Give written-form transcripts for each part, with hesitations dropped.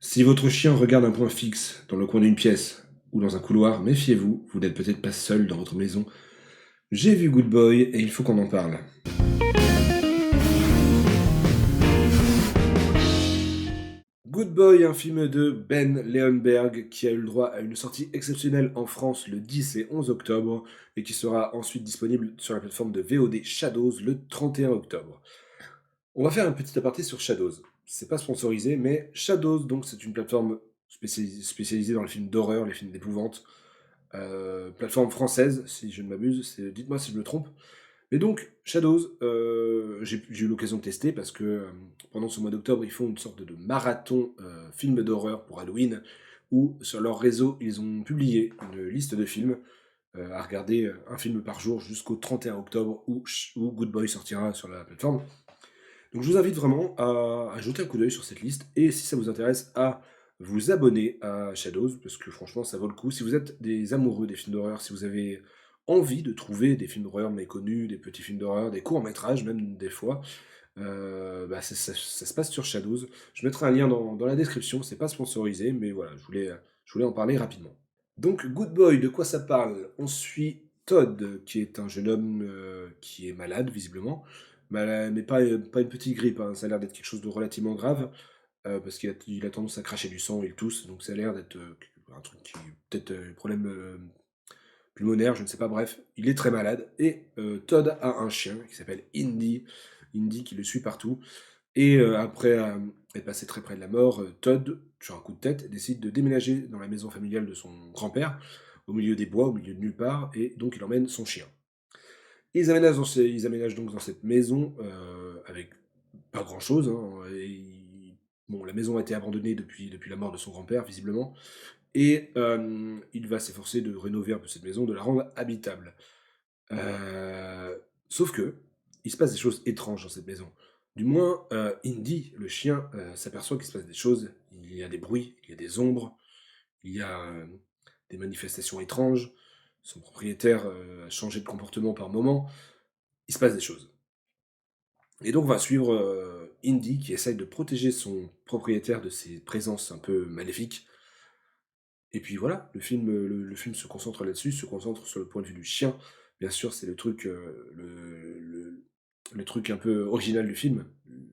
Si votre chien regarde un point fixe dans le coin d'une pièce ou dans un couloir, méfiez-vous, vous n'êtes peut-être pas seul dans votre maison. J'ai vu Good Boy et il faut qu'on en parle. Good Boy, un film de Ben Leonberg qui a eu le droit à une sortie exceptionnelle en France le 10 et 11 octobre et qui sera ensuite disponible sur la plateforme de VOD Shadows le 31 octobre. On va faire un petit aparté sur Shadows. C'est pas sponsorisé, mais Shadows, donc c'est une plateforme spécialisée dans les films d'horreur, les films d'épouvante. Plateforme française, si je ne m'abuse, dites-moi si je me trompe. Et donc, Shadows, j'ai eu l'occasion de tester parce que pendant ce mois d'octobre, ils font une sorte de marathon film d'horreur pour Halloween, où sur leur réseau, ils ont publié une liste de films à regarder un film par jour jusqu'au 31 octobre où Good Boy sortira sur la plateforme. Donc je vous invite vraiment à jeter un coup d'œil sur cette liste et si ça vous intéresse, à vous abonner à Shadows, parce que franchement ça vaut le coup. Si vous êtes des amoureux des films d'horreur, si vous avez envie de trouver des films d'horreur méconnus, des petits films d'horreur, des courts-métrages même des fois, bah, ça se passe sur Shadows. Je mettrai un lien dans la description, c'est pas sponsorisé, mais voilà, je voulais en parler rapidement. Donc Good Boy, de quoi ça parle? On suit Todd, qui est un jeune homme qui est malade, visiblement, mais pas une petite grippe, hein. Ça a l'air d'être quelque chose de relativement grave, parce il a tendance à cracher du sang, il tousse, donc ça a l'air d'être un truc qui peut-être problème pulmonaire, je ne sais pas, bref. Il est très malade, et Todd a un chien qui s'appelle Indy, Indy qui le suit partout, et après être passé très près de la mort, Todd, sur un coup de tête, décide de déménager dans la maison familiale de son grand-père, au milieu des bois, au milieu de nulle part, et donc il emmène son chien. Ils aménagent donc dans cette maison avec pas grand-chose, hein, bon, la maison a été abandonnée depuis la mort de son grand-père, visiblement, et il va s'efforcer de rénover un peu cette maison, de la rendre habitable. Sauf que, il se passe des choses étranges dans cette maison. Du moins, Indy, le chien, s'aperçoit qu'il se passe des choses. Il y a des bruits, il y a des ombres, il y a des manifestations étranges. Son propriétaire a changé de comportement par moment. Il se passe des choses. Et donc, on va suivre Indy qui essaye de protéger son propriétaire de ses présences un peu maléfiques. Et puis voilà, le film se concentre là-dessus, se concentre sur le point de vue du chien. Bien sûr, c'est le truc, le truc un peu original du film,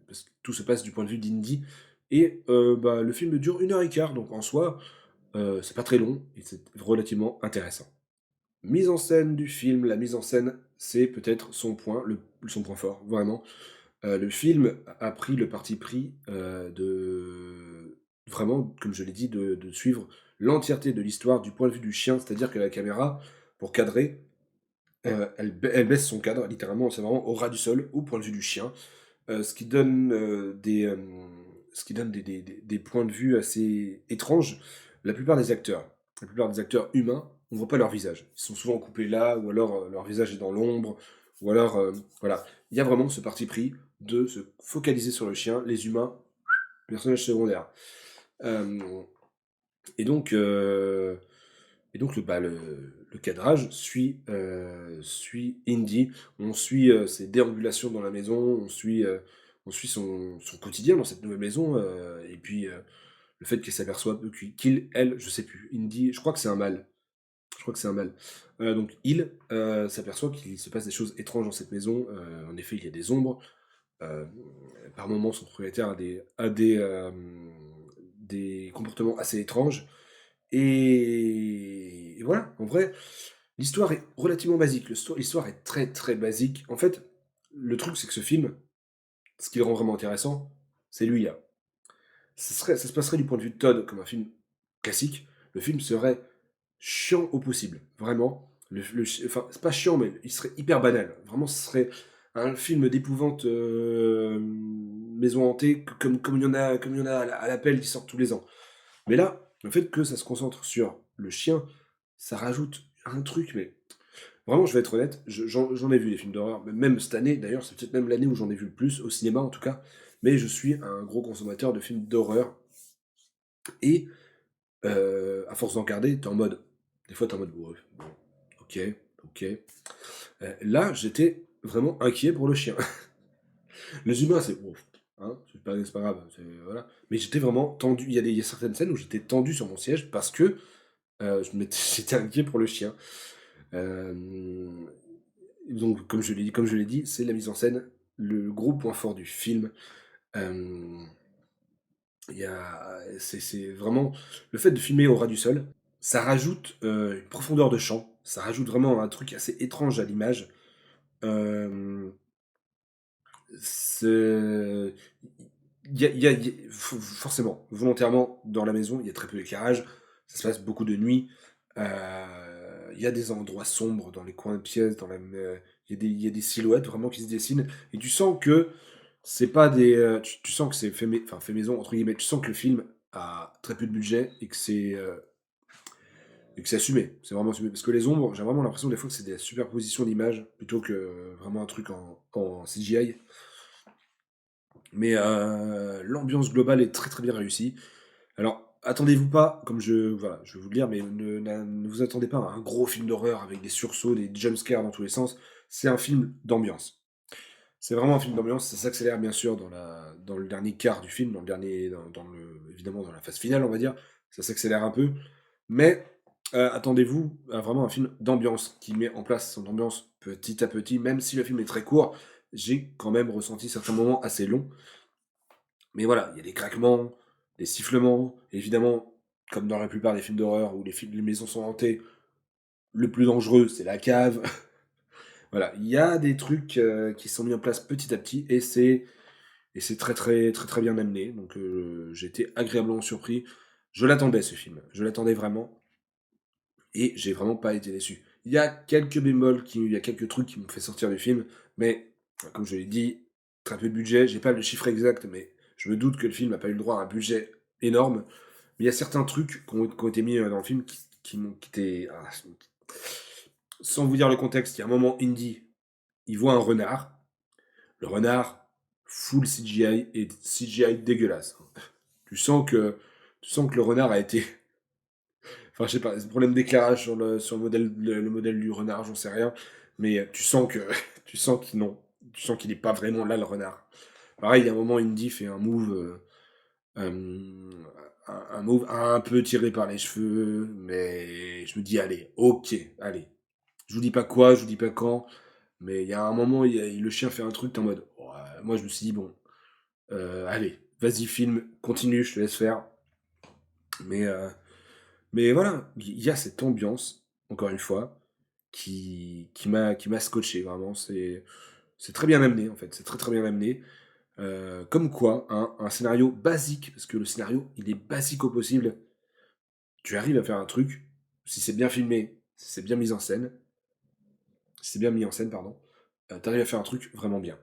parce que tout se passe du point de vue d'Indy. Et bah, le film dure 1 h 15, donc en soi, c'est pas très long et c'est relativement intéressant. Mise en scène du film, la mise en scène, c'est peut-être son point fort, vraiment. Le film a pris le parti pris, de vraiment, comme je l'ai dit, de suivre l'entièreté de l'histoire du point de vue du chien. C'est-à-dire que la caméra, pour cadrer, elle baisse son cadre, littéralement, c'est vraiment au ras du sol, au point de vue du chien. Ce qui donne, ce qui donne des points de vue assez étranges. La plupart des acteurs humains, on voit pas leur visage. Ils sont souvent coupés là, ou alors, leur visage est dans l'ombre, ou alors, voilà. Il y a vraiment ce parti pris de se focaliser sur le chien, les humains, personnages secondaires. Hem et donc, le cadrage suit Indy. On suit ses déambulations dans la maison, on suit son quotidien dans cette nouvelle maison, et puis le fait qu'elle s'aperçoit, elle, je sais plus, Indy, je crois que c'est un mâle. Je crois que c'est un mâle. Donc il s'aperçoit qu'il se passe des choses étranges dans cette maison. En effet, il y a des ombres. euh, Par moments, son propriétaire des comportements assez étranges. Et voilà, en vrai, l'histoire est relativement basique. L'histoire est très très basique. En fait, le truc, c'est que ce film, ce qui le rend vraiment intéressant, c'est lui là. Ça se passerait du point de vue de Todd comme un film classique. Le film serait chiant au possible, vraiment. Enfin, c'est pas chiant, mais il serait hyper banal. Vraiment, ce serait un film d'épouvante maison hantée, comme il y en a à l'appel qui sortent tous les ans. Mais là, le fait que ça se concentre sur le chien, ça rajoute un truc, mais vraiment, je vais être honnête, j'en ai vu des films d'horreur, même cette année, d'ailleurs, c'est peut-être même l'année où j'en ai vu le plus, au cinéma en tout cas, mais je suis un gros consommateur de films d'horreur, et à force d'en regarder, des fois t'es en mode, ouais, bon, ok, ok. Là, j'étais vraiment inquiet pour le chien. Les humains, c'est bon. hein, c'est pas grave, voilà. Mais j'étais vraiment tendu. Il y a certaines scènes où j'étais tendu sur mon siège parce que j'étais inquiet pour le chien. Hem, donc comme je l'ai dit, c'est la mise en scène, le gros point fort du film. Hem, il y a c'est vraiment le fait de filmer au ras du sol, ça rajoute, une profondeur de champ, ça rajoute vraiment un truc assez étrange à l'image. Hem, c'est il y a forcément, volontairement, dans la maison, il y a très peu d'éclairage, ça se passe beaucoup de nuit, heu, il y a des endroits sombres dans les coins de pièces, il y a des silhouettes vraiment qui se dessinent et tu sens que c'est pas tu sens que c'est «fait maison» entre guillemets, tu sens que le film a très peu de budget et que c'est assumé. C'est vraiment assumé parce que les ombres, j'ai vraiment l'impression des fois que c'est des superpositions d'images plutôt que vraiment un truc en CGI. Mais l'ambiance globale est très, très bien réussie. Alors, attendez-vous pas, voilà, je vais vous le dire, mais ne vous attendez pas à un gros film d'horreur avec des sursauts, des jumpscares dans tous les sens. C'est un film d'ambiance. C'est vraiment un film d'ambiance, ça s'accélère bien sûr dans le dernier quart du film, évidemment dans la phase finale, on va dire. Ça s'accélère un peu, mais attendez-vous à vraiment un film d'ambiance qui met en place son ambiance petit à petit, même si le film est très court, j'ai quand même ressenti certains moments assez longs. Mais voilà, il y a des craquements, des sifflements. Évidemment, comme dans la plupart des films d'horreur où les maisons sont hantées, le plus dangereux, c'est la cave. Voilà, il y a des trucs qui sont mis en place petit à petit et c'est très, très, très, très bien amené. Donc j'ai été agréablement surpris. Je l'attendais ce film, je l'attendais vraiment et j'ai vraiment pas été déçu. Il y a quelques bémols, il y a quelques trucs qui m'ont fait sortir du film, mais comme je l'ai dit, très peu de budget. J'ai pas le chiffre exact, mais je me doute que le film n'a pas eu le droit à un budget énorme. Mais il y a certains trucs qui ont été mis dans le film qui étaient. Sans vous dire le contexte, il y a un moment, Indy, il voit un renard. Le renard, full CGI et CGI dégueulasse. Tu sens que le renard a été. Enfin, je sais pas, c'est un problème d'éclairage sur le modèle du renard, j'en sais rien. Mais tu sens que. Tu sens qu'il non. Tu sens qu'il n'est pas vraiment là, le renard. Pareil, il y a un moment, Indy fait un move. Un move un peu tiré par les cheveux, mais je me dis: «Allez, OK, allez». Je vous dis pas quoi, je vous dis pas quand, mais il y a un moment, le chien fait un truc, tu en mode: «Ouais». Moi, je me suis dit: «Bon, allez, vas-y filme, continue, je te laisse faire». Mais mais voilà, il y a cette ambiance, encore une fois, qui m'a scotché vraiment. C'est très bien amené, en fait, c'est très, très bien amené. Comme quoi, un scénario basique, parce que le scénario, il est basique au possible, tu arrives à faire un truc, si c'est bien filmé, si c'est bien mis en scène, si c'est bien mis en scène, pardon, tu arrives à faire un truc vraiment bien.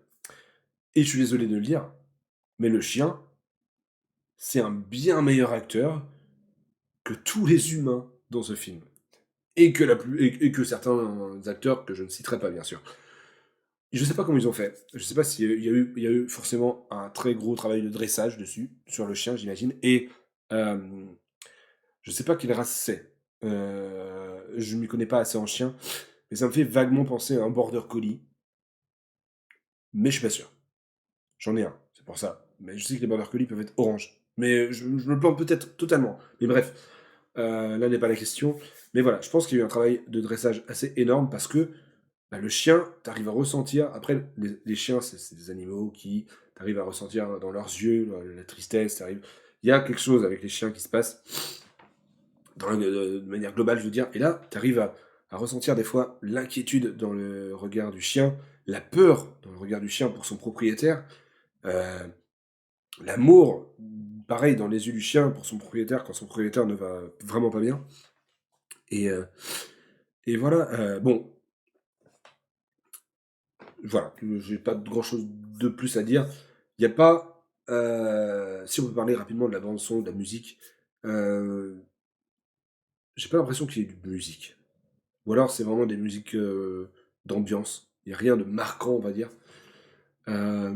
Et je suis désolé de le dire, mais le chien, c'est un bien meilleur acteur que tous les humains dans ce film. Et que certains acteurs que je ne citerai pas, bien sûr. Je sais pas comment ils ont fait. Je sais pas s'il y a eu forcément un très gros travail de dressage dessus, sur le chien, j'imagine. Et je sais pas quelle race c'est. Je m'y connais pas assez en chien, mais ça me fait vaguement penser à un border collie, mais je suis pas sûr. J'en ai un, c'est pour ça. Mais je sais que les border collie peuvent être orange. Mais je me plante peut-être totalement. Mais bref, là n'est pas la question. Mais voilà, je pense qu'il y a eu un travail de dressage assez énorme parce que bah, le chien, tu arrives à ressentir. Après, les chiens, c'est des animaux qui tu arrives à ressentir dans leurs yeux la tristesse. Il y a quelque chose avec les chiens qui se passe de manière globale, je veux dire. Et là, tu arrives à ressentir des fois l'inquiétude dans le regard du chien, la peur dans le regard du chien pour son propriétaire, euh, l'amour, pareil, dans les yeux du chien pour son propriétaire quand son propriétaire ne va vraiment pas bien. Et, euh, et voilà, bon, voilà, j'ai pas grand chose de plus à dire. Il n'y a pas. Si on peut parler rapidement de la bande-son, de la musique, euh, j'ai pas l'impression qu'il y ait de musique. Ou alors c'est vraiment des musiques d'ambiance. Il n'y a rien de marquant, on va dire. Euh,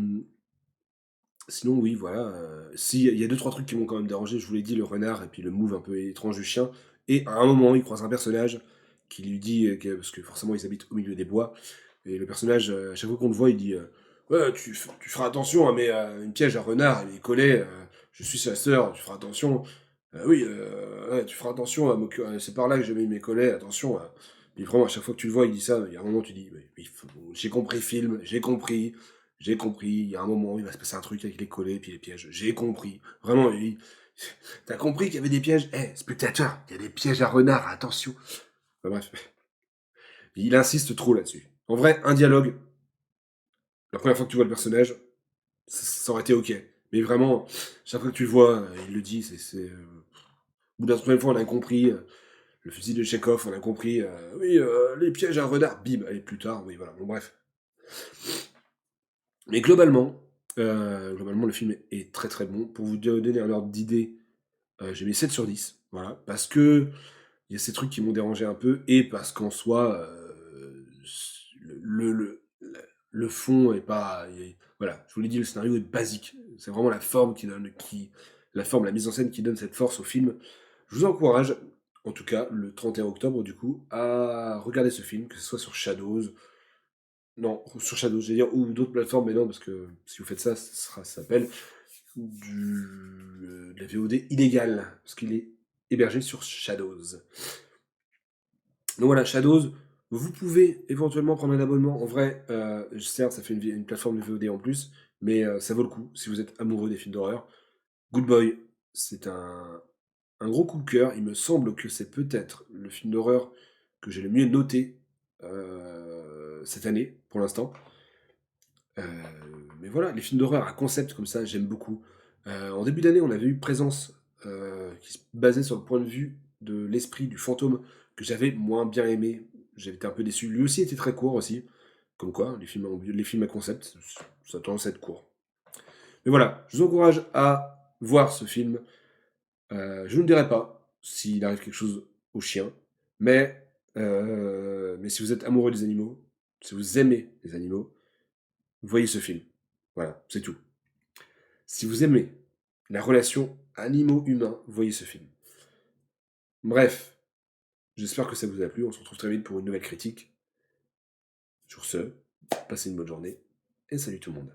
Sinon, oui, voilà. Si, il y a deux, trois trucs qui m'ont quand même dérangé. Je vous l'ai dit, le renard et puis le move un peu étrange du chien. Et à un moment, il croise un personnage qui lui dit, parce que forcément, ils habitent au milieu des bois. Et le personnage, à chaque fois qu'on le voit, il dit Ouais, tu feras attention à mes pièges à renard et mes collets, je suis sa sœur, tu feras attention. Oui, ouais, tu feras attention à c'est par là que j'ai mis mes collets, attention, puis vraiment à chaque fois que tu le vois, il dit ça, il y a un moment tu dis: «Oui, oui, j'ai compris film, j'ai compris, il y a un moment, il va se passer un truc avec les collets puis les pièges, j'ai compris». Vraiment, il tu compris qu'il y avait des pièges? Eh, spectateur, il y a des pièges à renard, attention. Enfin bref, il insiste trop là-dessus. En vrai, un dialogue, la première fois que tu vois le personnage, ça aurait été OK. Mais vraiment, chaque fois que tu le vois, il le dit, au bout de la 3e fois, on a compris, le fusil de Chekhov, on a compris, oui, les pièges à renard, bim, allez, plus tard, oui, voilà, bon bref. Mais globalement, le film est très, très bon. Pour vous donner un ordre d'idée, j'ai mis 7 sur 10, voilà, parce que il y a ces trucs qui m'ont dérangé un peu et parce qu'en soi, le fond est pas voilà, je vous l'ai dit, le scénario est basique. C'est vraiment la forme, la mise en scène qui donne cette force au film. Je vous encourage, en tout cas, le 31 octobre, du coup, à regarder ce film, que ce soit sur Shadows, non, sur Shadows, j'allais dire, ou d'autres plateformes, mais non, parce que si vous faites ça, ça s'appelle de la VOD illégale, parce qu'il est hébergé sur Shadows. Donc voilà, Shadows, vous pouvez éventuellement prendre un abonnement. En vrai, certes, ça fait une plateforme de VOD en plus, mais ça vaut le coup si vous êtes amoureux des films d'horreur. Good Boy, c'est un gros coup de cœur. Il me semble que c'est peut-être le film d'horreur que j'ai le mieux noté cette année, pour l'instant. Heu, mais voilà, les films d'horreur à concept comme ça, j'aime beaucoup. En début d'année, on avait eu Présence, qui se basait sur le point de vue de l'esprit du fantôme, que j'avais moins bien aimé. J'avais été un peu déçu. Lui aussi était très court aussi. Comme quoi, les films à concept, ça a tendance à être court. Mais voilà, je vous encourage à voir ce film. Je ne dirai pas s'il arrive quelque chose au chien, mais si vous êtes amoureux des animaux, si vous aimez les animaux, voyez ce film. Voilà, c'est tout. Si vous aimez la relation animaux-humains, voyez ce film. Bref, j'espère que ça vous a plu. On se retrouve très vite pour une nouvelle critique. Sur ce, passez une bonne journée et salut tout le monde.